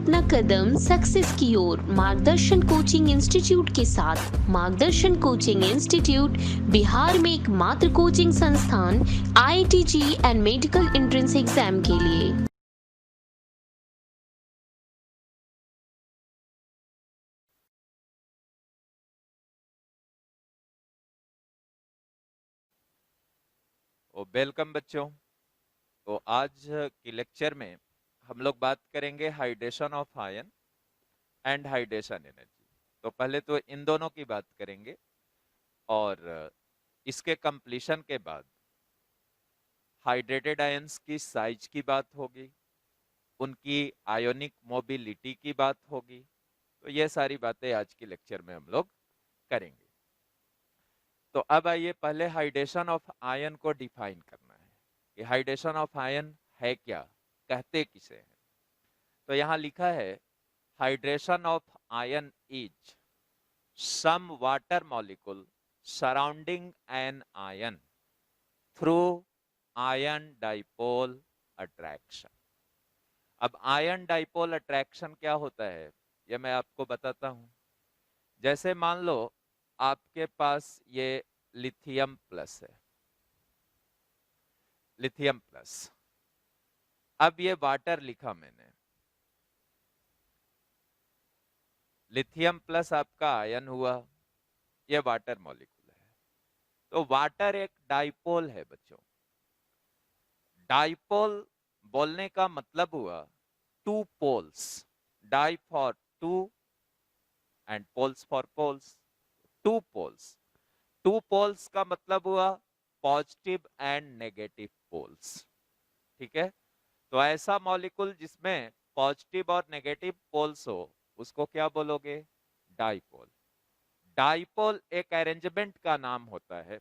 अपना कदम सक्सेस की ओर मार्गदर्शन कोचिंग इंस्टीट्यूट के साथ। मार्गदर्शन कोचिंग इंस्टीट्यूट बिहार में एकमात्र कोचिंग संस्थान IIT and medical entrance exam के लिए। वेलकम बच्चों। तो आज के लेक्चर में हम लोग बात करेंगे hydration of ion and hydration energy. तो पहले तो इन दोनों की बात करेंगे और इसके कंप्लीशन के बाद हाइड्रेटेड आयंस की साइज की बात होगी, उनकी आयोनिक मोबिलिटी की बात होगी। तो ये सारी बातें आज के लेक्चर में हम लोग करेंगे। तो अब आइए पहले हाइड्रेशन ऑफ आयन को डिफाइन करना है कि हाइड्रेशन ऑफ आयन है क्या, कहते किसे हैं। तो यहां लिखा है hydration of ion is some water molecule surrounding an ion through ion dipole attraction. अब आयन डाइपोल अट्रैक्शन क्या होता है ये मैं आपको बताता हूं। जैसे मान लो आपके पास ये लिथियम प्लस है, लिथियम प्लस। अब ये वाटर लिखा मैंने, लिथियम प्लस आपका आयन हुआ, ये वाटर मॉलिक्यूल है। तो वाटर एक डाइपोल है बच्चों। डाइपोल बोलने का मतलब हुआ two poles, di for two and poles for poles, two poles. Two poles का मतलब हुआ पॉजिटिव एंड नेगेटिव पोल्स। ठीक है, तो ऐसा मॉलिक्यूल जिसमें पॉजिटिव और नेगेटिव पोल्स हो उसको क्या बोलोगे? डाइपोल। डाइपोल एक अरेंजमेंट का नाम होता है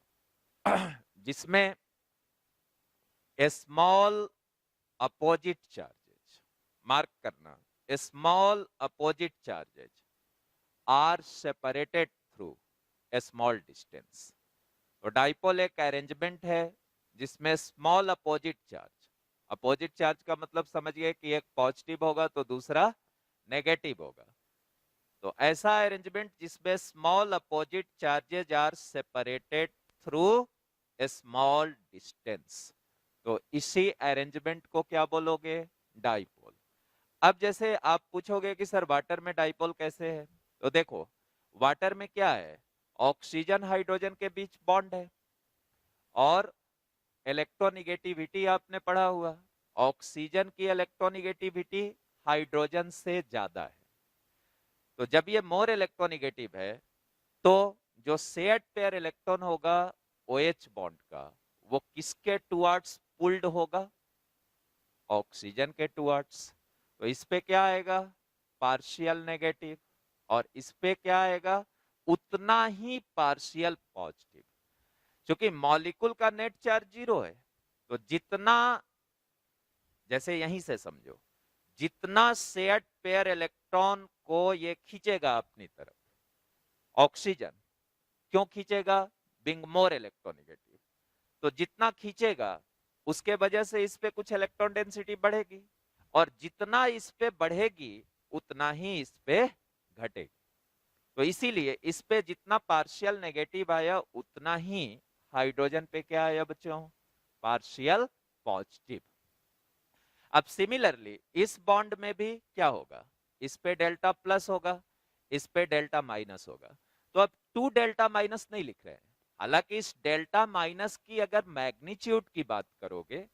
जिसमें स्मॉल अपोजिट चार्जेज, मार्क करना, small opposite charges are separated through a small distance. तो डाइपोल एक अरेंजमेंट है जिसमें स्मॉल अपोजिट चार्ज का मतलब समझिए कि एक पॉजिटिव होगा तो दूसरा नेगेटिव होगा। तो ऐसा अरेंजमेंट जिसमें small opposite charges are separated through a small distance, तो इसी अरेंजमेंट को क्या बोलोगे? डाइपोल। अब जैसे आप पूछोगे कि सर वाटर में डाइपोल कैसे है, तो देखो वाटर में क्या है, ऑक्सीजन हाइड्रोजन के बीच बॉन्ड है और इलेक्ट्रोनिगेटिविटी आपने पढ़ा हुआ, ऑक्सीजन की इलेक्ट्रोनिगेटिविटी हाइड्रोजन से ज्यादा है। तो जब ये मोर इलेक्ट्रोनिगेटिव है तो जो शेयर्ड पेयर इलेक्ट्रॉन होगा OH बॉन्ड का, वो किसके टुवर्ड्स पुल्ड होगा? ऑक्सीजन के टुवर्ड्स। तो इस पे क्या आएगा? Partial negative. और इस पे क्या आएगा? उतना ही पार्शियल पॉजिटिव। क्योंकि मॉलिक्यूल का नेट चार्ज 0 है, तो जितना, जैसे यहीं से समझो, जितना शेयर्ड पेयर इलेक्ट्रॉन को ये खींचेगा अपनी तरफ, ऑक्सीजन क्यों खींचेगा? Being more electronegative. तो जितना खींचेगा उसके वजह से इस पे कुछ इलेक्ट्रॉन डेंसिटी बढ़ेगी, और जितना इस पे बढ़ेगी उतना ही इस पे घटेगी। तो इसीलिए इस पे जितना पार्शियल नेगेटिव आया उतना ही हाइड्रोजन पे क्या आया बच्चों? Partial positive. अब सिमिलरली इस बॉन्ड में भी क्या होगा? इस पे डेल्टा प्लस होगा, इस पे डेल्टा माइनस होगा। तो अब 2 डेल्टा माइनस नहीं लिख रहे हैं, हालांकि इस डेल्टा माइनस की अगर मैग्नीट्यूड की बात करोगे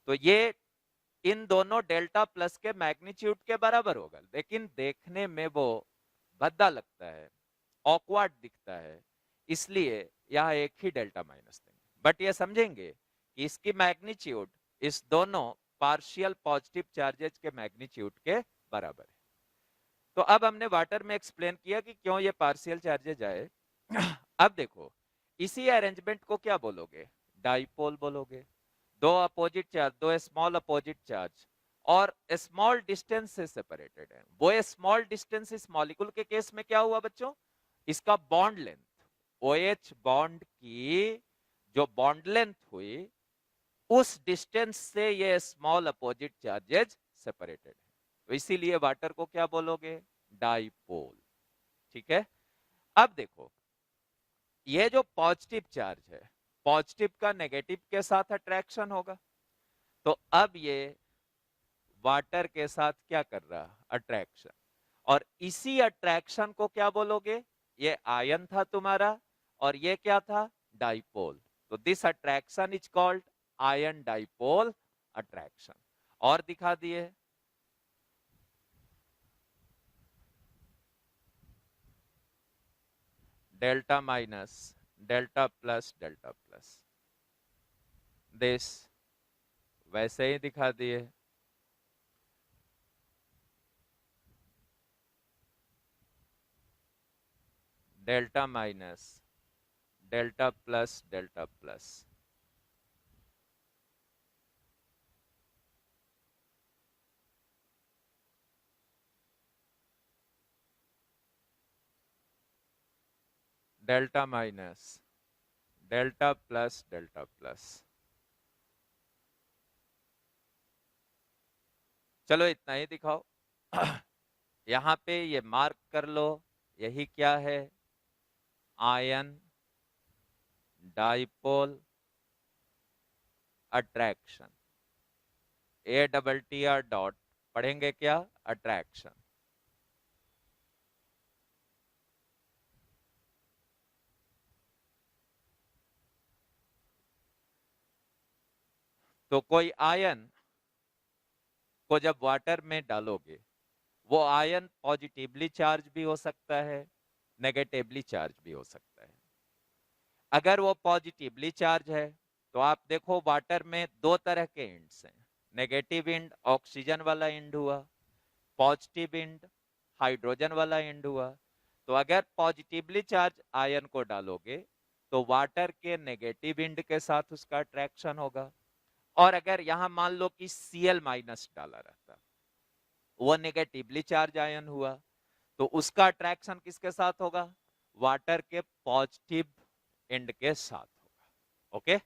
तो ये इन दोनों डेल्टा प्लस के मैग्नीट्यूड के बराबर होगा, लेकिन देखने में वो भद्दा लगता है, ऑकवर्ड दिखता है, इसलिए यहाँ एक ही डेल्टा माइनस देंगे। बट ये समझेंगे कि इसकी मैग्नीट्यूड इस दोनों पार्शियल पॉजिटिव चार्जेस के मैग्नीट्यूड के बराबर है। तो अब हमने वाटर में एक्सप्लेन किया कि क्यों ये पार्शियल चार्जेज आए। अब देखो इसी अरेंजमेंट को क्या बोलोगे? डाइपोल बोलोगे। दो अपोजिट चार्ज, दो स्मॉल अपोजिट चार्ज और स्मॉल डिस्टेंस से सेपरेटेड है। वो स्मॉल डिस्टेंस इस मॉलिक्यूल के केस में क्या हुआ बच्चों? इसका बॉन्ड लेंथ, OH बॉन्ड की जो बॉन्ड लेंथ हुई उस डिस्टेंस से ये स्मॉल अपोजिट चार्जेज सेपरेटेड है। तो इसीलिए वाटर को क्या बोलोगे? डाइपोल। ठीक है। अब देखो, ये जो पॉजिटिव चार्ज है, पॉजिटिव का नेगेटिव के साथ अट्रैक्शन होगा, तो अब ये वाटर के साथ क्या कर रहा? अट्रैक्शन। और इसी अट्रैक्शन को क्या बोलोगे? ये आयन था तुम्हारा, और ये क्या था? डाइपोल। तो this attraction is called ion dipole attraction. और दिखा दिए। Delta minus, delta plus, delta plus, this वैसे ही दिखा दिए। Delta minus, delta plus, delta plus. Delta minus, delta plus, delta plus. चलो इतना ही दिखाओ। यहां पे ये मार्क कर लो, यही क्या है? Ion dipole attraction. ATTR dot पढ़ेंगे क्या? अट्रैक्शन। तो कोई आयन को जब वाटर में डालोगे, वो आयन पॉजिटिवली चार्ज भी हो सकता है, नेगेटिवली चार्ज भी हो सकता है। अगर वो पॉजिटिवली चार्ज है, तो आप देखो वाटर में दो तरह के इंड्स हैं। नेगेटिव इंड ऑक्सीजन वाला इंड हुआ, पॉजिटिव इंड हाइड्रोजन वाला इंड हुआ। तो अगर पॉजिटिवली चार्ज आयन को डालोगे, तो वाटर के नेगेटिव इंड के साथ उसका अट्रैक्शन होगा। और अगर यहां मान लो कि Cl माइनस डाला रहता, वो नेगेटिवली चार्ज आयन हुआ, तो उसका अट्रैक्शन किसके साथ होगा? वाटर के पॉजिटिव एंड के साथ होगा। ओके।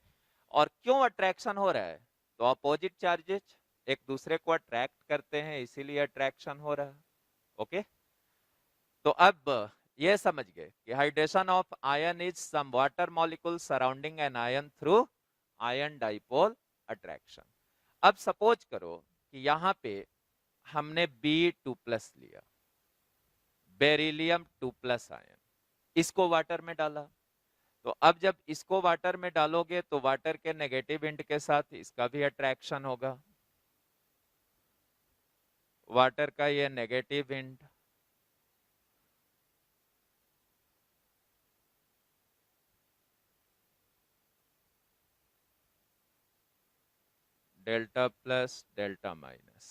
और क्यों अट्रैक्शन हो रहा है? तो अपोजिट चार्जेस एक दूसरे को अट्रैक्ट करते हैं, इसीलिए अट्रैक्शन हो रहा है। ओके। तो अब ये समझ गए कि hydration of ion is some water molecule surrounding an ion through ion dipole attraction. अब सपोज करो कि यहां पे हमने B2+ लिया, बेरिलियम 2+ आयन, इसको वाटर में डाला। तो अब जब इसको वाटर में डालोगे, तो वाटर के नेगेटिव एंड के साथ इसका भी अट्रैक्शन होगा। वाटर का ये negative and, delta plus, delta minus.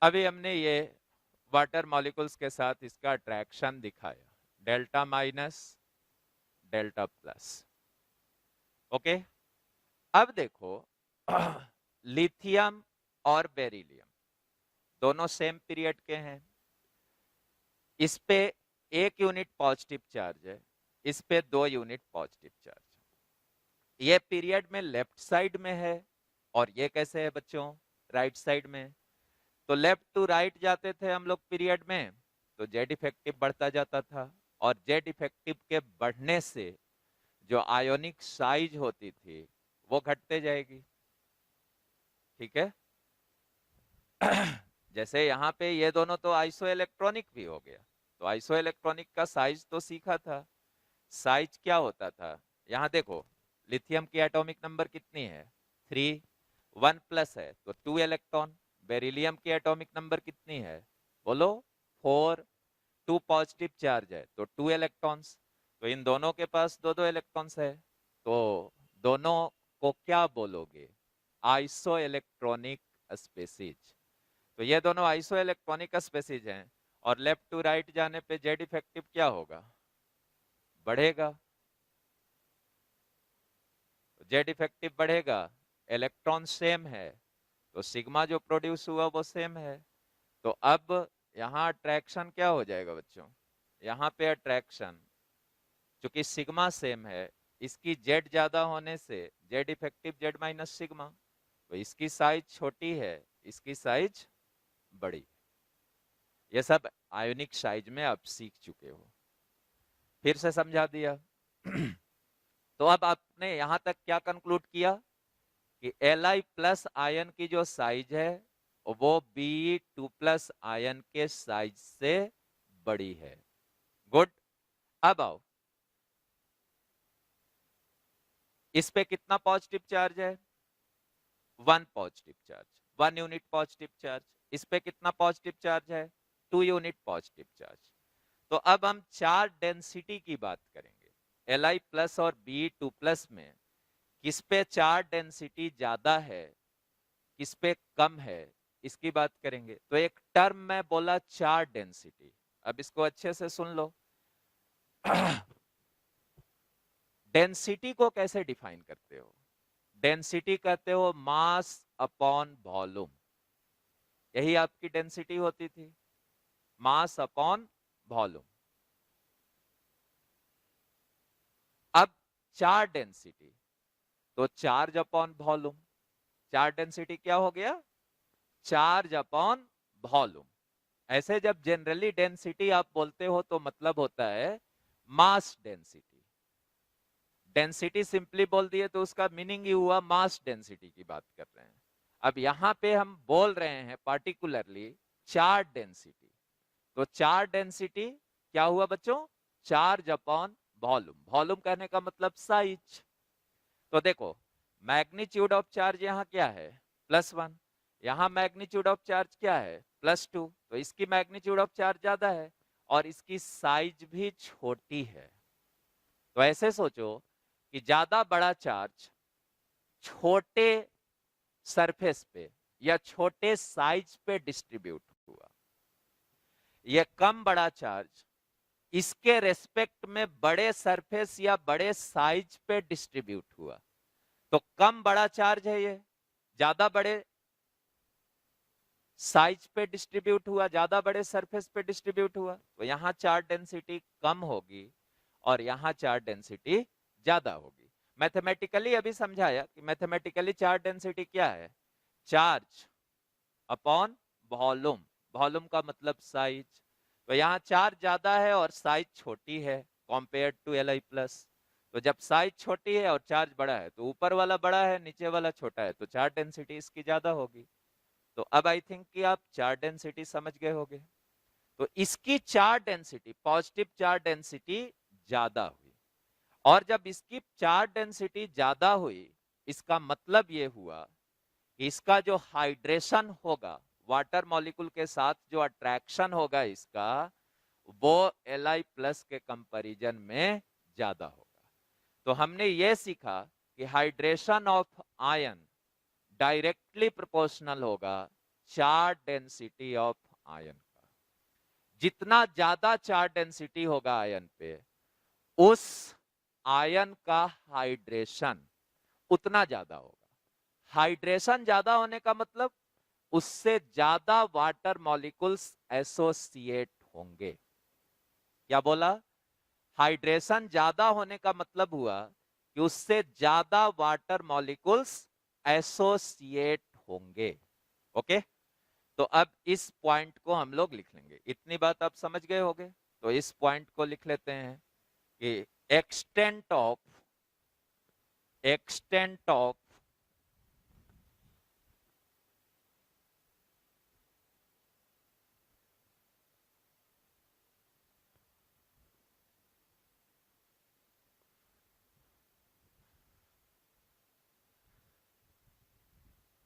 अभी हमने ये वाटर मॉलिक्यूल्स के साथ इसका अट्रैक्शन दिखाया, delta minus, delta plus. Okay. अब देखो, लिथियम और बेरिलियम दोनों सेम पीरियड के हैं। इस पे 1 यूनिट पॉजिटिव चार्ज है, इस पे 2 यूनिट पॉजिटिव चार्ज। ये पीरियड में लेफ्ट साइड में है, और ये कैसे है बच्चों? राइट साइड में। तो लेफ्ट टू राइट जाते थे हम लोग पीरियड में, तो जेड इफेक्टिव बढ़ता जाता था, और जेड इफेक्टिव के बढ़ने से जो आयोनिक साइज होती थी वो घटते जाएगी। ठीक है। जैसे यहाँ पे ये दोनों तो आइसो इलेक्ट्रॉनिक भी हो गया, तो आइसो इलेक्ट्रॉनिक का साइज तो सीखा था। साइज क्या होता था? यहाँ देखो, लिथियम की एटॉमिक नंबर कितनी है? 3। 1+ है तो 2 इलेक्ट्रॉन। बेरिलियम की एटॉमिक नंबर कितनी है? बोलो। 4। 2 पॉजिटिव चार्ज है तो 2 इलेक्ट्रॉन्स। तो इन दोनों के पास दो दो इलेक्ट्रॉन्स है, तो दोनों को क्या बोलोगे? Iso electronic species. तो ये दोनों आइसो इलेक्ट्रॉनिक स्पेसीज हैं, और लेफ्ट टू राइट जाने पे जेड इफेक्टिव क्या होगा? बढ़ेगा। जेड इफेक्टिव बढ़ेगा, इलेक्ट्रॉन सेम है, तो सिग्मा जो प्रोड्यूस हुआ वो सेम है। तो अब यहाँ अट्रैक्शन क्या हो जाएगा बच्चों? यहाँ पे अट्रैक्शन, चूंकि सिग्मा सेम है, इसकी जेड ज्यादा होने से Z effective Z minus sigma, तो इसकी साइज छोटी है, इसकी साइज बड़ी। ये सब आयोनिक साइज में आप सीख चुके हो, फिर से समझा दिया। तो अब आपने यहां तक क्या कंक्लूड किया कि Li प्लस आयन की जो साइज है वो Be2 प्लस आयन के साइज से बड़ी है। गुड। अब आओ, इस पे कितना पॉजिटिव चार्ज है? 1 positive charge, 1 unit positive charge. इस पे कितना पॉजिटिव चार्ज है? 2 यूनिट पॉजिटिव चार्ज। तो अब हम चार्ज डेंसिटी की बात करेंगे। Li प्लस और Be2 प्लस में किस पे चार्ज डेंसिटी ज्यादा है, किस पे कम है, इसकी बात करेंगे। तो एक टर्म में बोला चार्ज डेंसिटी, अब इसको अच्छे से सुन लो। डेंसिटी को कैसे डिफाइन करते हो? डेंसिटी कहते हो मास अपॉन वॉल्यूम, यही आपकी डेंसिटी होती थी, मास अपॉन वॉल्यूम। अब चार्ज डेंसिटी, तो charge upon volume, charge density क्या हो गया? Charge upon volume. ऐसे जब जनरली डेंसिटी आप बोलते हो तो मतलब होता है मास डेंसिटी। डेंसिटी सिंपली बोल दिए तो उसका मीनिंग ही हुआ मास डेंसिटी की बात कर रहे हैं। अब यहां पे हम बोल रहे हैं पार्टिकुलरली चार्ज डेंसिटी। तो चार्ज डेंसिटी क्या हुआ बच्चों? Charge upon volume. वॉल्यूम कहने का मतलब साइज। तो देखो, मैग्नीट्यूड ऑफ चार्ज यहाँ क्या है? +1। यहाँ मैग्नीट्यूड ऑफ चार्ज क्या है? +2। तो इसकी मैग्नीट्यूड ऑफ चार्ज ज्यादा है और इसकी साइज भी छोटी है। तो ऐसे सोचो कि ज्यादा बड़ा चार्ज छोटे सरफेस पे या छोटे साइज पे डिस्ट्रीब्यूट हुआ, यह कम बड़ा चार्ज इसके रेस्पेक्ट में बड़े सरफेस या बड़े साइज पे डिस्ट्रीब्यूट हुआ। तो कम बड़ा चार्ज है ये, ज्यादा बड़े साइज पे डिस्ट्रीब्यूट हुआ, ज्यादा बड़े सरफेस पे डिस्ट्रीब्यूट हुआ, तो यहां चार्ज डेंसिटी कम होगी और यहां चार्ज डेंसिटी ज्यादा होगी। मैथमेटिकली अभी समझाया कि मैथमेटिकली चार्ज डेंसिटी क्या है? Charge upon volume. वॉल्यूम का मतलब साइज। तो यहाँ चार्ज ज्यादा है और साइज छोटी है कंपेयर टू Li प्लस। तो जब साइज छोटी है और चार्ज बड़ा है तो ऊपर वाला बड़ा है, नीचे वाला छोटा है, तो चार्ज डेंसिटी इसकी ज्यादा होगी। तो अब आई थिंक कि आप चार्ज डेंसिटी समझ गए होंगे। तो इसकी charge density, positive charge density ज्यादा हुई, और जब इसकी चार्ज डेंसिटी ज्यादा हुई इसका मतलब ये हुआ कि इसका जो हाइड्रेशन होगा, वाटर मॉलिक्यूल के साथ जो अट्रैक्शन होगा इसका, वो Li प्लस के कंपैरिजन में ज्यादा होगा। तो हमने ये सीखा कि hydration of ion directly proportional होगा चार्ज डेंसिटी ऑफ आयन का। जितना ज्यादा चार्ज डेंसिटी होगा आयन पे, उस आयन का हाइड्रेशन उतना ज्यादा होगा। हाइड्रेशन ज्यादा होने का मतलब उससे ज्यादा वाटर मॉलिक्यूल्स एसोसिएट होंगे। क्या बोला? हाइड्रेशन ज्यादा होने का मतलब हुआ कि उससे ज्यादा वाटर मॉलिक्यूल्स एसोसिएट होंगे। ओके, तो अब इस पॉइंट को हम लोग लिख लेंगे। इतनी बात आप समझ गए होंगे, तो इस पॉइंट को लिख लेते हैं कि extent of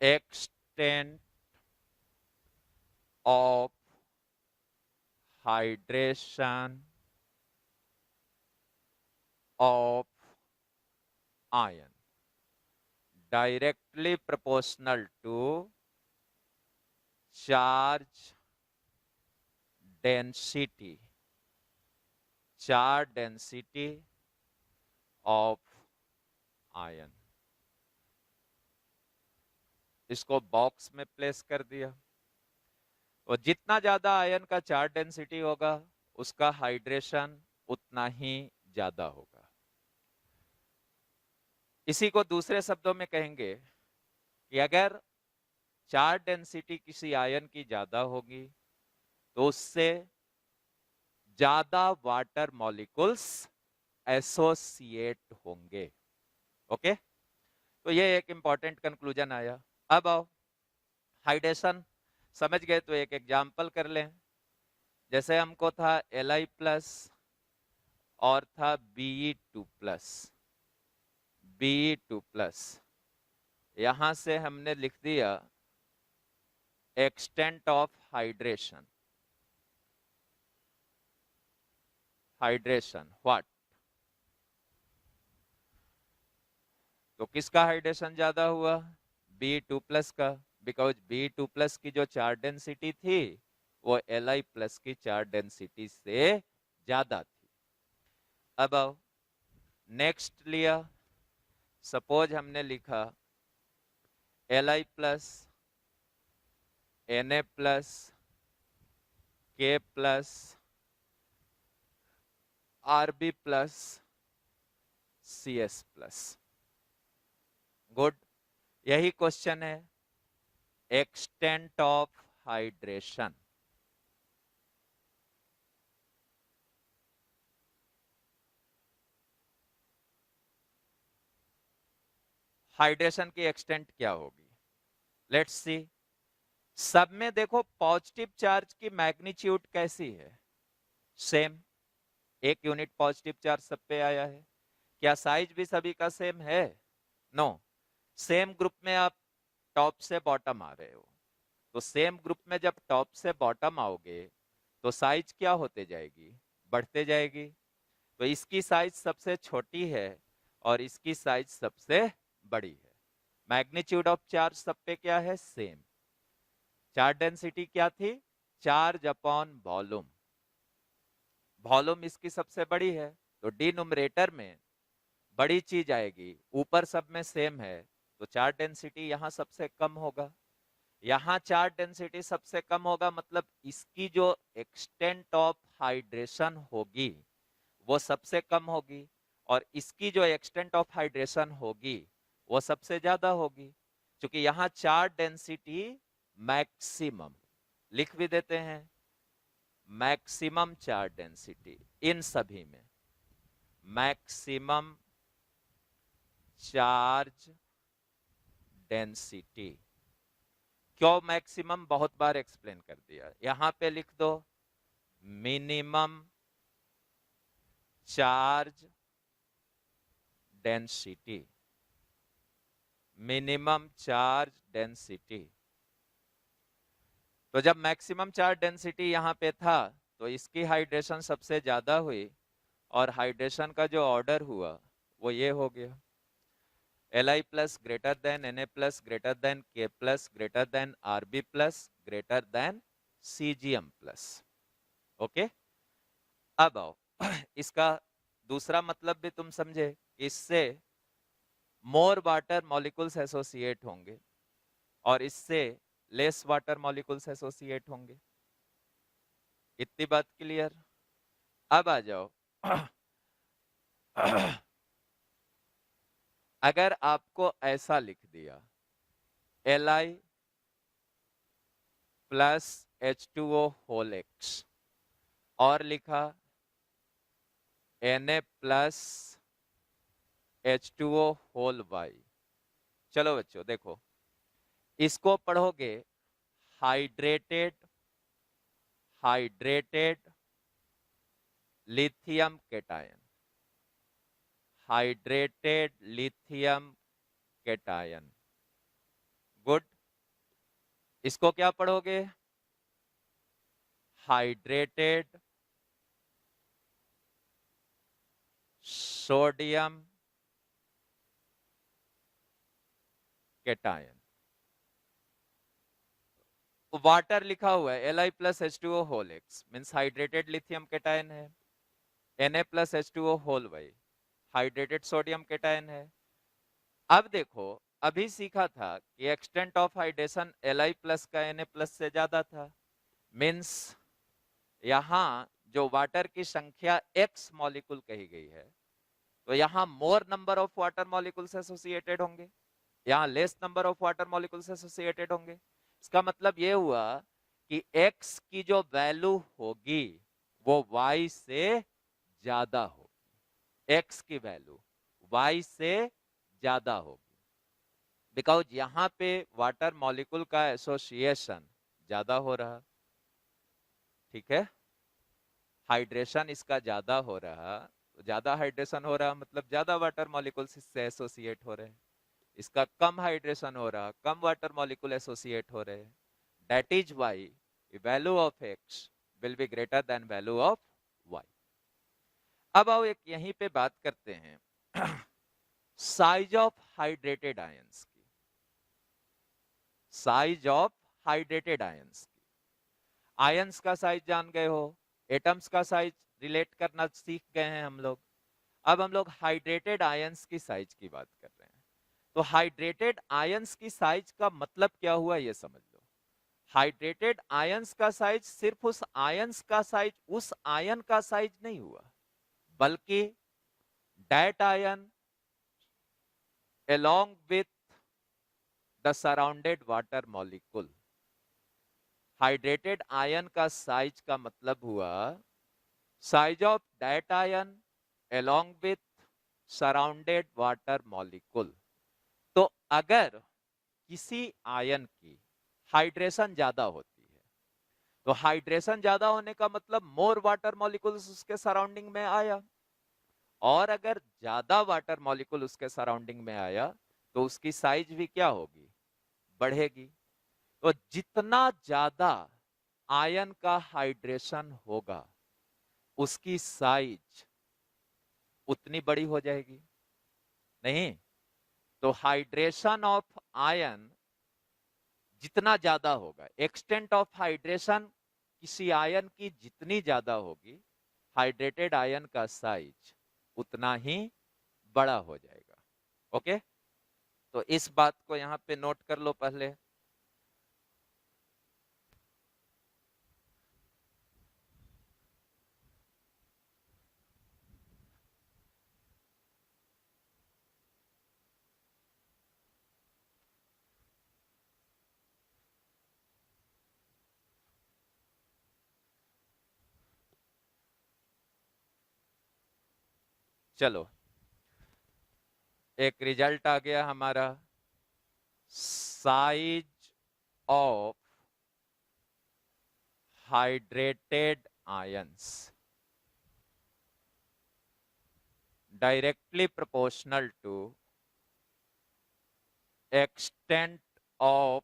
extent of hydration of ion directly proportional to charge density of ion। इसको बॉक्स में प्लेस कर दिया। और जितना ज्यादा आयन का चार्ज डेंसिटी होगा उसका हाइड्रेशन उतना ही ज्यादा होगा। इसी को दूसरे शब्दों में कहेंगे कि अगर चार्ज डेंसिटी किसी आयन की ज्यादा होगी तो उससे ज्यादा वाटर मॉलिक्यूल्स एसोसिएट होंगे। ओके, तो ये एक इंपॉर्टेंट कंक्लूजन आया। अब आओ, हाइड्रेशन समझ गए तो एक एग्जांपल कर लें। जैसे हमको था Li प्लस और था Be2 प्लस, Be2 प्लस, यहां से हमने लिख दिया extent of hydration, hydration what, तो किसका हाइड्रेशन ज्यादा हुआ? Be2 प्लस का, बिकॉज Be2 प्लस की जो चार्ज डेंसिटी थी वो Li प्लस की चार्ज डेंसिटी से ज्यादा थी। अब आओ नेक्स्ट लिया, सपोज हमने लिखा Li plus Na plus K plus Rb plus Cs plus. Good, यही क्वेश्चन है, एक्सटेंट ऑफ हाइड्रेशन। हाइड्रेशन की एक्सटेंट क्या होगी? Let's see. सब में देखो पॉजिटिव चार्ज की मैग्नीट्यूड कैसी है? सेम, एक यूनिट पॉजिटिव चार्ज सब पे आया है। क्या साइज भी सभी का सेम है? नो। सेम ग्रुप में आप टॉप से बॉटम आ रहे हो, तो सेम ग्रुप में जब टॉप से बॉटम आओगे तो साइज क्या होते जाएगी? बढ़ते जाएगी। तो इसकी साइज सबसे छोटी है और इसकी साइज सबसे बड़ी है। मैग्नीट्यूड ऑफ चार्ज सब पे क्या है? सेम। चार्ज डेंसिटी क्या थी? चार्ज अपॉन वॉल्यूम, वॉल्यूम इसकी सबसे बड़ी है, तो डिनोमिनेटर में बड़ी चीज आएगी, ऊपर सब में सेम है, तो चार्ज डेंसिटी यहाँ सबसे कम होगा। यहाँ चार्ज डेंसिटी सबसे कम होगा मतलब इसकी जो एक्सटेंट ऑफ हाइड्रेशन होगी वो सबसे कम होगी, और इसकी जो एक्सटेंट ऑफ हाइड्रेशन होगी वो सबसे ज्यादा होगी। क्योंकि यहाँ चार्ज डेंसिटी मैक्सिमम, लिख भी देते हैं मैक्सिमम चार्ज डेंसिटी, इन सभी में मैक्सिमम चार्ज डेंसिटी। क्यों मैक्सिमम? बहुत बार एक्सप्लेन कर दिया। यहां पे लिख दो minimum charge density, minimum charge density. तो जब मैक्सिमम चार्ज डेंसिटी यहां पे था तो इसकी हाइड्रेशन सबसे ज्यादा हुई, और हाइड्रेशन का जो ऑर्डर हुआ वो ये हो गया Li plus greater than Na plus greater than K plus greater than Rb plus greater than Cgm plus. Okay, अब आओ इसका दूसरा मतलब भी तुम समझे, इससे मोर वाटर मॉलिक्यूल्स एसोसिएट होंगे और इससे लेस वाटर मॉलिक्यूल्स एसोसिएट होंगे। इतनी बात क्लियर? अब आ जाओ अगर आपको ऐसा लिख दिया Li plus H2O whole X और लिखा Na plus H2O whole Y, चलो बच्चों देखो, इसको पढ़ोगे hydrated, hydrated lithium cation, hydrated lithium cation. Good, इसको क्या पढ़ोगे? Hydrated sodium cation. वाटर लिखा हुआ है Li plus H2O whole X means hydrated lithium cation है, Na plus H2O whole Y hydrated sodium cation है। अब देखो, अभी सीखा था कि extent of hydration Li plus का Na प्लस से ज्यादा था, मीन्स यहां जो वाटर की संख्या x मॉलिक्यूल कही गई है, तो यहाँ मोर number of water molecules associated होंगे, यहाँ less number of water molecules associated होंगे। इसका मतलब ये हुआ कि x की जो वैल्यू होगी वो y से ज्यादा होगी, x की वैल्यू y से ज्यादा होगी, बिकॉज यहाँ पे वाटर मॉलिक्यूल का एसोसिएशन ज्यादा हो रहा, ठीक है, हाइड्रेशन इसका ज्यादा हो रहा, ज्यादा हाइड्रेशन हो रहा मतलब ज्यादा वाटर मॉलिक्यूल्स इससे एसोसिएट हो रहे हैं, इसका कम हाइड्रेशन हो रहा, कम वाटर मॉलिक्यूल एसोसिएट हो रहे हैं, that is why value of x will be greater than value of y। अब आओ एक यहीं पे बात करते हैं साइज ऑफ हाइड्रेटेड आयंस की, साइज ऑफ हाइड्रेटेड आयंस की। आयंस का साइज जान गए हो, एटम्स का साइज रिलेट करना सीख गए हैं हम लोग, अब हम लोग हाइड्रेटेड आयंस की साइज की बात कर रहे हैं। तो हाइड्रेटेड आयंस की साइज का मतलब क्या हुआ ये समझ लो। हाइड्रेटेड आयंस का साइज सिर्फ उस आयंस का साइज, उस आयन का साइज नहीं हुआ, बल्कि that ion along with the surrounded water molecule। Hydrated ion का साइज का मतलब हुआ size of that ion along with surrounded water molecule। तो अगर किसी आयन की हाइड्रेशन ज्यादा होती है, तो हाइड्रेशन ज्यादा होने का मतलब मोर वाटर मॉलिक्यूल्स उसके सराउंडिंग में आया, और अगर ज्यादा वाटर मॉलिक्यूल उसके सराउंडिंग में आया तो उसकी साइज भी क्या होगी, बढ़ेगी। तो जितना ज्यादा आयन का हाइड्रेशन होगा उसकी साइज उतनी बड़ी हो जाएगी, नहीं? तो हाइड्रेशन ऑफ आयन जितना ज्यादा होगा, एक्सटेंट ऑफ हाइड्रेशन किसी आयन की जितनी ज्यादा होगी, हाइड्रेटेड आयन का साइज उतना ही बड़ा हो जाएगा। ओके, तो इस बात को यहां पे नोट कर लो पहले। चलो, एक रिजल्ट आ गया हमारा, size of hydrated ions directly proportional to extent of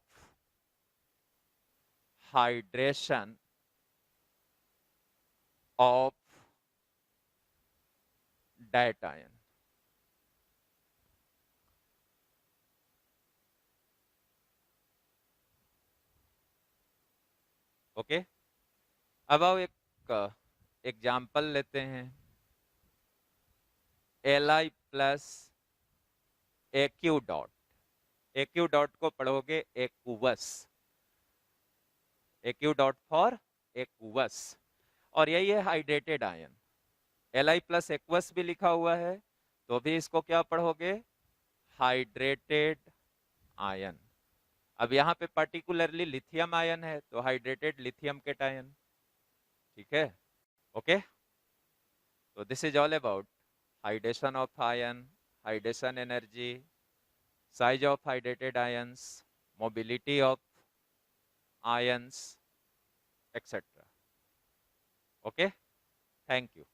hydration of that ion। Okay, अब आओ एक एग्जाम्पल लेते हैं, Li plus AQ dot, AQ dot को पढ़ोगे aqueous, AQ dot for aqueous, और यही है hydrated ion. Li plus aqueous भी लिखा हुआ है, तो भी इसको क्या पढ़ोगे, हाइड्रेटेड आयन। अब यहाँ पे पर्टिकुलरली लिथियम आयन है, तो हाइड्रेटेड लिथियम केटायन, ठीक है। ओके, तो this is all about hydration of ion, hydration energy, size of hydrated ions, mobility of ions, etc. Okay, thank you.